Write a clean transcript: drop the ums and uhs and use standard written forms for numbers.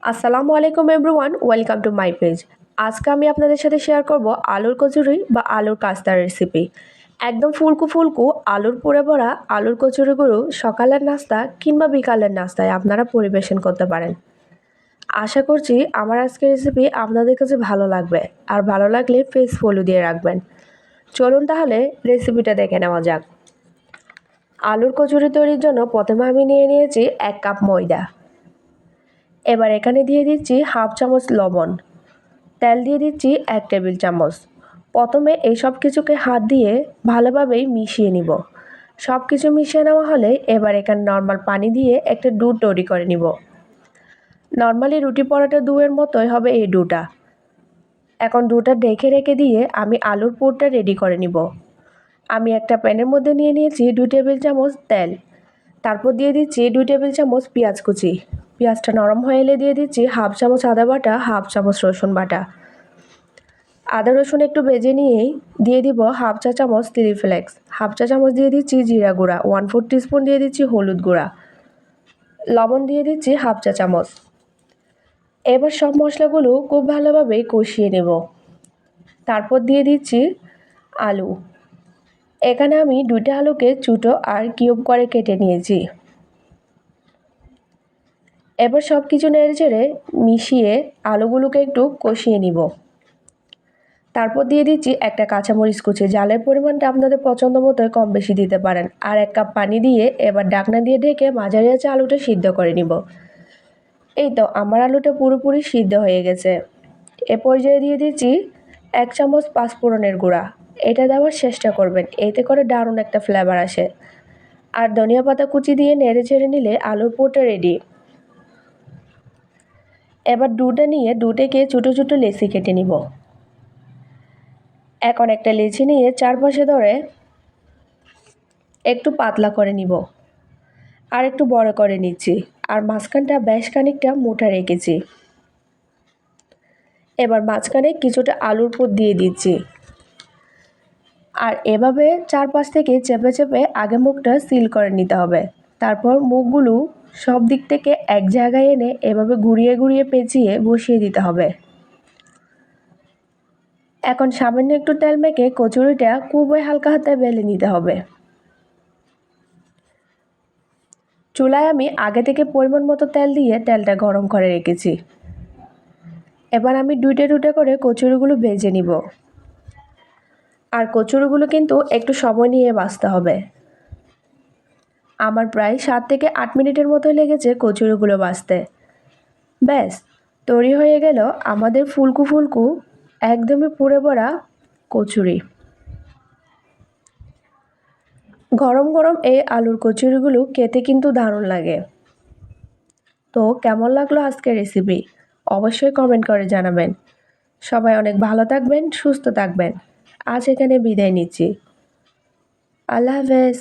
আসসালামু আলাইকুম everyone, welcome to my page. আজকে আমি আপনাদের সাথে শেয়ার করব আলুর কচুরি বা আলুর কাস্তার রেসিপি। একদম ফুলকো ফুলকো আলুর পুরে ভরা আলুর কচুরিগুলো সকালের নাস্তা কিংবা বিকালের নাস্তায় আপনারা পরিবেশন করতে পারেন। আশা করছি আমার আজকের রেসিপি আপনাদের কাছে ভালো লাগবে, আর ভালো লাগলে পেজ ফলো দিয়ে রাখবেন। চলুন তাহলে রেসিপিটা দেখে নেওয়া যাক। আলুর কচুরি তৈরির জন্য প্রথমে আমি নিয়ে নিয়েছি 1 কাপ ময়দা। এবার এখানে দিয়ে দিচ্ছি হাফ চামচ লবণ, তেল দিয়ে দিচ্ছি 1 টেবিল চামচ। প্রথমে এই সব কিছুকে হাত দিয়ে ভালোভাবেই মিশিয়ে নিব। সব কিছু মিশিয়ে নেওয়া হলে এবার এখানে নর্মাল পানি দিয়ে একটা ডো তৈরি করে নিব। নর্মালি রুটি পরোটা ডোয়ের মতোই হবে এই ডোটা। এখন ডোটা ঢেকে রেখে দিয়ে আমি আলুর পুরটা রেডি করে নিব। আমি একটা প্যানের মধ্যে নিয়ে নিয়েছি 2 টেবিল চামচ তেল। তারপর দিয়ে দিচ্ছি 2 টেবিল চামচ পেঁয়াজ কুচি। পেঁয়াজটা নরম হয়ে এলে দিয়ে দিচ্ছি হাফ চামচ আদা বাটা, হাফ চামচ রসুন বাটা। আদা রসুন একটু ভেজে নিয়েই দিয়ে দিব হাফ চা চামচ চিলি ফ্লেক্স, হাফ চা চামচ দিয়ে দিচ্ছি জিরা গুঁড়া, 1/4 টিস্পুন দিয়ে দিচ্ছি হলুদ গুঁড়া, লবণ দিয়ে দিচ্ছি হাফ চা চামচ। এবার সব মশলাগুলো খুব ভালোভাবে কষিয়ে নেব। তারপর দিয়ে দিচ্ছি আলু। এখানে আমি 2টা আলুকে ছোটো আর কিউব করে কেটে নিয়েছি। এবার সব কিছু নেড়েচেড়ে মিশিয়ে আলুগুলোকে একটু কষিয়ে নিব। তারপর দিয়ে দিচ্ছি একটা কাঁচামরিচ কুচি। জালের পরিমাণটা আপনাদের পছন্দ মতো কম বেশি দিতে পারেন। আর 1 কাপ পানি দিয়ে এবার ঢাকনা দিয়ে ঢেকে মাঝারি আঁচে আলুটা সিদ্ধ করে নিব। এই তো আমার আলুটা পুরোপুরি সিদ্ধ হয়ে গেছে। এ পর্যায়ে দিয়ে দিচ্ছি 1 চামচ পাঁচফোড়নের গুঁড়া। এটা দেওয়ার চেষ্টা করবেন, এতে করে দারুণ একটা ফ্লেভার আসে। আর ধনিয়া পাতা কুচি দিয়ে নেড়ে ছেড়ে নিলে আলুর পুরটা রেডি। এবার ডোটা নিয়ে ডোটাকে ছোটো ছোটো লেচি কেটে নিব। এখন একটা লেচি নিয়ে চারপাশে ধরে একটু পাতলা করে নিব, আর একটু বড় করে নিচ্ছি, আর মাঝখানটা বেশ খানিকটা মোটা রেখেছি। এবার মাঝখানে কিছুটা আলুর পুর দিয়ে দিচ্ছি, আর এভাবে চারপাশ থেকে চেপে চেপে আগে মুখটা সিল করে নিতে হবে। তারপর মুখগুলো সব দিক থেকে এক জায়গায় এনে এভাবে ঘুরিয়ে ঘুরিয়ে পেঁচিয়ে বসিয়ে দিতে হবে। এখন সামান্য একটু তেল মেখে কচুরিটা খুবই হালকা হাতে বেলে নিতে হবে। চুলায় আমি আগে থেকে পরিমাণ মতো তেল দিয়ে তেলটা গরম করে রেখেছি। এবার আমি দুইটা দুইটা করে কচুরিগুলো ভেজে নিব। আর কচুরিগুলো কিন্তু একটু সময় নিয়ে ভাজতে হবে। আমার প্রায় 7 থেকে 8 মিনিটের মতো লেগেছে কচুরিগুলো ভাজতে। ব্যাস তৈরি হয়ে গেল আমাদের ফুলকো ফুলকো একদমই পুড়ে ভরা কচুরি। গরম গরম এই আলুর কচুরিগুলো খেতে কিন্তু দারুণ লাগে। তো কেমন লাগলো আজকের রেসিপি অবশ্যই কমেন্ট করে জানাবেন। সবাই অনেক ভালো থাকবেন, সুস্থ থাকবেন। আজ এখানে বিদায় নিচ্ছি। আল্লাহ হাফেজ।